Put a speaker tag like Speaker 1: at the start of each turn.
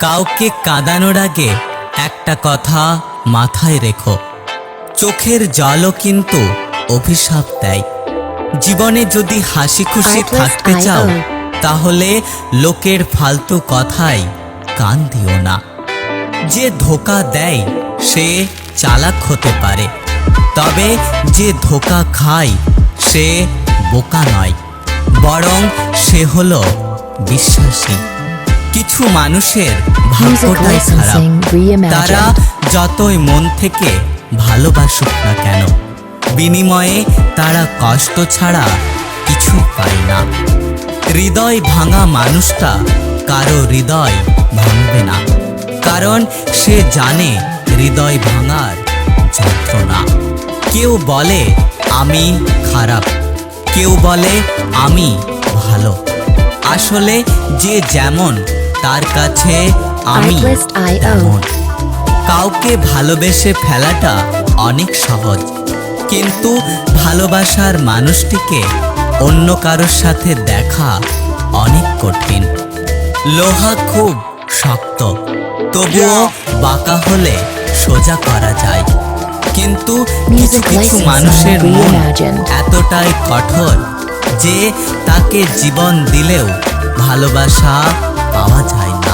Speaker 1: কাউকে কাঁদানোর আগে একটা কথা মাথায় রেখো, চোখের জলও কিন্তু অভিশাপ দেয়। জীবনে যদি হাসি খুশি থাকতে চাও তাহলে লোকের ফালতু কথায় কান দিও না। যে ধোঁকা দেয় সে চালাক হতে পারে, তবে যে ধোঁকা খায় সে বোকা নয়, বরং সে হলো বিশ্বাসী। কিছু মানুষের ভাগ্যটাই খারাপ, তারা যতই মন থেকে ভালোবাসুক না কেন, বিনিময়ে তারা কষ্ট ছাড়া কিছুই পায় না। হৃদয় ভাঙা মানুষটা কারো হৃদয় ভাঙবে না, কারণ সে জানে হৃদয় ভাঙার যন্ত্রণা। কেউ বলে আমি খারাপ, কেউ বলে আমি ভালো, আসলে যে যেমন তার কাছে আমি তেমন। কাউকে ভালোবেসে ফেলাটা অনেক সহজ, কিন্তু ভালোবাসার মানুষটিকে অন্য কারোর সাথে দেখা অনেক কঠিন। লোহা খুব শক্ত, তবুও বাঁকা হলে সোজা করা যায়, কিন্তু কিছু কিছু মানুষের মন এতটাই কঠোর যে তাকে জীবন দিলেও ভালোবাসা পাওয়া যায় না।